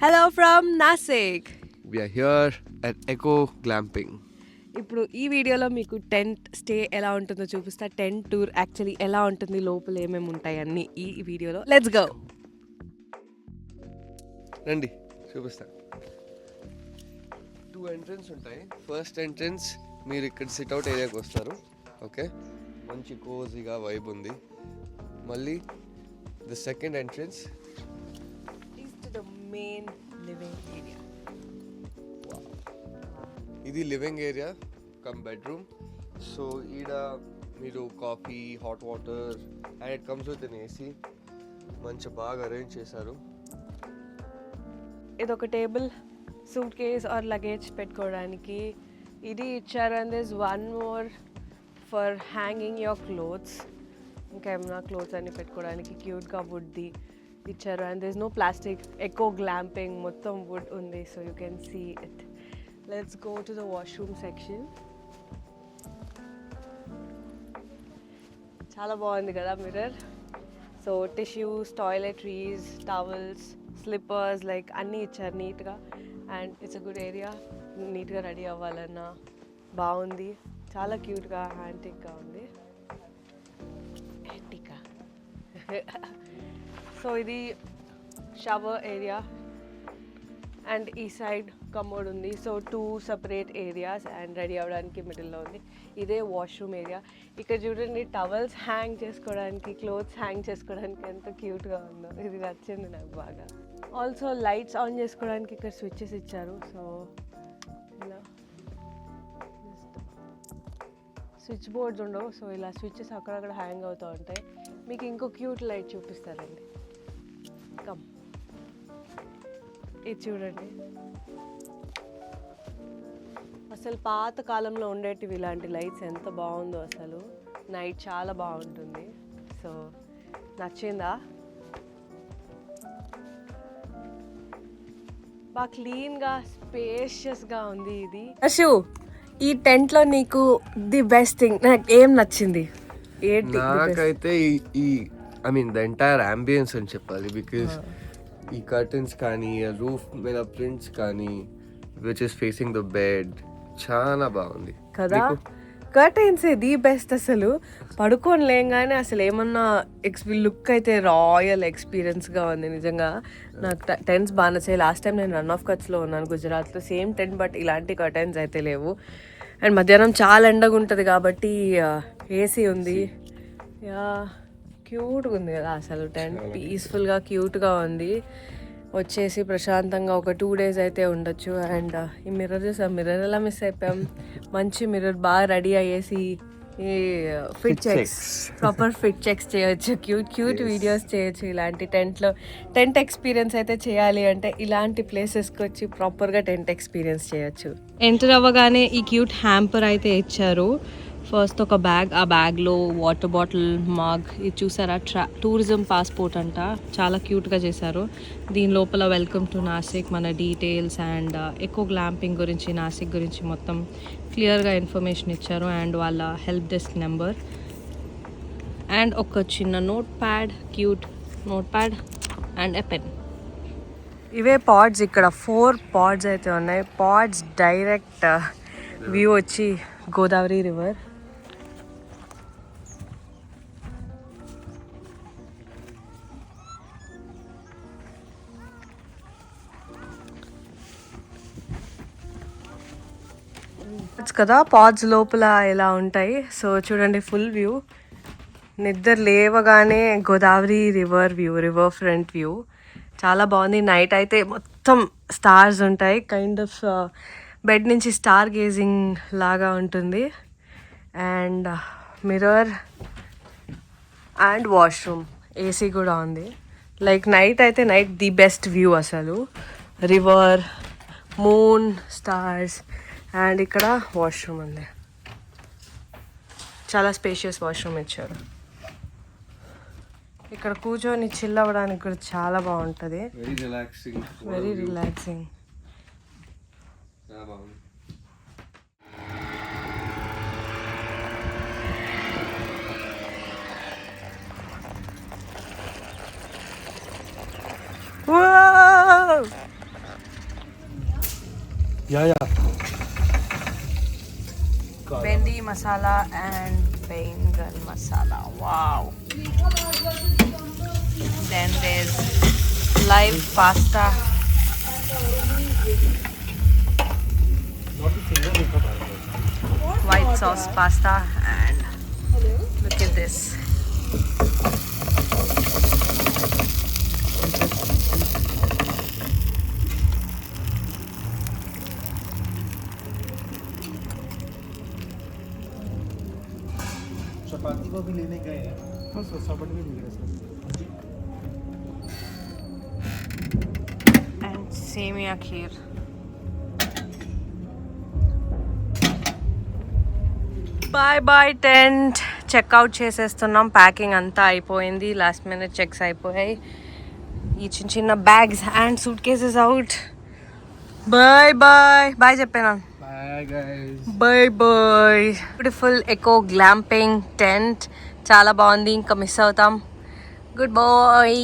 Hello from Nasik. We are here at Echo Glamping. ఇప్పుడు ఈ వీడియోలో మీకు టెంట్ స్టే ఎలా ఉంటుందో చూపిస్తా. టెంట్ టూర్ యాక్చువల్లీ ఎలా ఉంటుంది, లోపల ఏమేమి ఉంటాయి అన్ని ఈ వీడియోలో. Let's go. రండి చూపిస్తా. 2 ఎంట్రన్స్ ఉంటాయి. ఫస్ట్ ఎంట్రన్స్ మీరు ఇక్కడ సిట్అవుట్ ఏరియాకి వస్తారు. ఓకే, మంచి కోజీగా వైబ్ ఉంది. మళ్ళీ the second entrance is to the main living area. ఇది living area cum bedroom. So ఈడ మీరు coffee, hot water and it comes with an AC. మంచి బాగా అరేంజ్ చేశారు. ఇదొక table, suitcase or luggage పెట్టుకోవడానికి. ఇది ఇచ్చారు. And this one more for hanging your clothes. ఇంకా ఏమైనా క్లోత్స్ అన్ని పెట్టుకోవడానికి క్యూట్గా వుడ్ది ఇచ్చారు. And this no plastic. Eco glamping, మొత్తం వుడ్ ఉంది. So you can see it. Let's go to the washroom section. చాలా బాగుంది కదా mirror. So tissues, toiletries, towels, slippers like అన్నీ ఇచ్చారు నీట్గా. And it's a good area. నీట్గా రెడీ అవ్వాలన్నా బాగుంది. చాలా క్యూట్గా యాంటిక్గా ఉంది. యాంటిక్గా. సో ఇది షవర్ ఏరియా అండ్ ఈ సైడ్ కమోడ్ ఉంది. So 2 separate areas and ready అవ్వడానికి మిడిల్లో ఉంది. ఇదే వాష్రూమ్ ఏరియా. ఇక్కడ చూడండి, టవల్స్ హ్యాంగ్ చేసుకోవడానికి, క్లోత్స్ హ్యాంగ్ చేసుకోవడానికి ఎంత క్యూట్గా ఉందో. ఇది నచ్చింది నాకు బాగా. ఆల్సో లైట్స్ ఆన్ చేసుకోవడానికి ఇక్కడ స్విచ్చెస్ ఇచ్చారు. సో ఇలా స్విచ్ బోర్డ్స్ ఉండవు. సో ఇలా స్విచ్చెస్ అక్కడక్కడ హ్యాంగ్ అవుతూ ఉంటాయి. మీకు ఇంకో క్యూట్ లైట్ చూపిస్తారండి. కమ్, ఇది చూడండి. అసలు పాత కాలంలో ఉండేటివి ఇలాంటి లైట్స్ ఎంత బాగుందో. అసలు నైట్ చాలా బాగుంటుంది. సో నచ్చిందా? బాగా క్లీన్గా, స్పేషియస్గా ఉంది ఇది. అశు, ఈ టెంట్లో నీకు ది బెస్ట్ థింగ్ నాకు ఏం నచ్చింది? నాకైతే ఈ I mean the entire ambience అని చెప్పాలి. బికాస్ ఈ కర్టన్స్ కానీ, రూఫ్ మీద ప్రింట్స్ కానీ, which is facing the bed, చాలా బాగుంది కదా. Curtains the best. అసలు పడుకొని లేగానే అసలు ఏమన్నా లుక్ అయితే రాయల్ ఎక్స్పీరియన్స్గా ఉంది నిజంగా. నాకు టెంట్స్ బాగా నచ్చాయి. లాస్ట్ టైం నేను రన్ ఆఫ్ కట్స్లో ఉన్నాను గుజరాత్లో, సేమ్ టెంట్, బట్ ఇలాంటి కర్టెన్స్ అయితే లేవు. అండ్ మధ్యాహ్నం చాలా ఎండగా ఉంటుంది కాబట్టి ఏసీ ఉంది. యా, క్యూట్గా ఉంది కదా అసలు టెంట్. పీస్ఫుల్గా క్యూట్గా ఉంది. వచ్చేసి ప్రశాంతంగా ఒక 2 days అయితే ఉండొచ్చు. అండ్ ఈ మిర్రర్ చూసా, మిర్రర్ ఎలా మిస్ అయిపోయాం. మంచి మిర్రర్, బాగా రెడీ అయ్యేసి ఈ fit checks, proper fit checks చేయొచ్చు. క్యూట్ వీడియోస్ చేయొచ్చు. ఇలాంటి టెంట్ ఎక్స్పీరియన్స్ అయితే చేయాలి అంటే ఇలాంటి ప్లేసెస్కి వచ్చి ప్రాపర్గా టెంట్ ఎక్స్పీరియన్స్ చేయొచ్చు. ఎంటర్ అవ్వగానే ఈ క్యూట్ హ్యాంపర్ అయితే ఇచ్చారు. ఫస్ట్ ఒక బ్యాగ్, ఆ బ్యాగ్లో వాటర్ బాటిల్, మగ్, ఇది చూసారా, టూరిజం పాస్పోర్ట్ అంట. చాలా క్యూట్గా చేశారు. దీని లోపల వెల్కమ్ టు నాసిక్, మన డీటెయిల్స్ అండ్ ఎకో గ్లాంపింగ్ గురించి, నాసిక్ గురించి మొత్తం క్లియర్గా ఇన్ఫర్మేషన్ ఇచ్చారు. అండ్ వాళ్ళ హెల్ప్ డెస్క్ నెంబర్ అండ్ ఒక చిన్న note pad, cute note pad and a pen. ఇవే పాడ్స్. ఇక్కడ 4 పాడ్స్ అయితే ఉన్నాయి. పాడ్స్ డైరెక్ట్ వ్యూ వచ్చి గోదావరి రివర్. కదా పాడ్స్ లోపల ఎలా ఉంటాయి. సో చూడండి, ఫుల్ వ్యూ. నిద్ర లేవగానే Godavari river view, river front view చాలా బాగుంది. నైట్ అయితే మొత్తం స్టార్స్ ఉంటాయి. కైండ్ ఆఫ్ బెడ్ నుంచి స్టార్ గేజింగ్ లాగా ఉంటుంది. And mirror and washroom, AC కూడా ఉంది. లైక్ నైట్ అయితే ది బెస్ట్ వ్యూ అసలు. రివర్, మూన్, స్టార్స్ అండ్ ఇక్కడ వాష్రూమ్ ఉంది. చాలా స్పేషియస్ వాష్రూమ్ ఇచ్చారు. ఇక్కడ కూర్చొని చిల్ అవ్వడానికి కూడా చాలా బాగుంటుంది. Very relaxing. Whoa! Yeah. Bendi masala and bengal masala. Wow. Then there's live pasta. White sauce pasta and look at this. चपाती को भी लेने गए हैं बस साबुन भी मिल रहा है And semia kheer. Bye tent checkout చేసేస్తున్నాం. ప్యాకింగ్ అంతా అయిపోయింది. లాస్ట్ మినిట్ చెక్స్ అయిపోయాయి. ఈ చిన్న చిన్న bags and suitcases out. Bye చెప్పాను. Bye guys bye beautiful eco glamping tent చాలా బాగుంది. ఇంకా మిస్ అవుతాం. Good bye.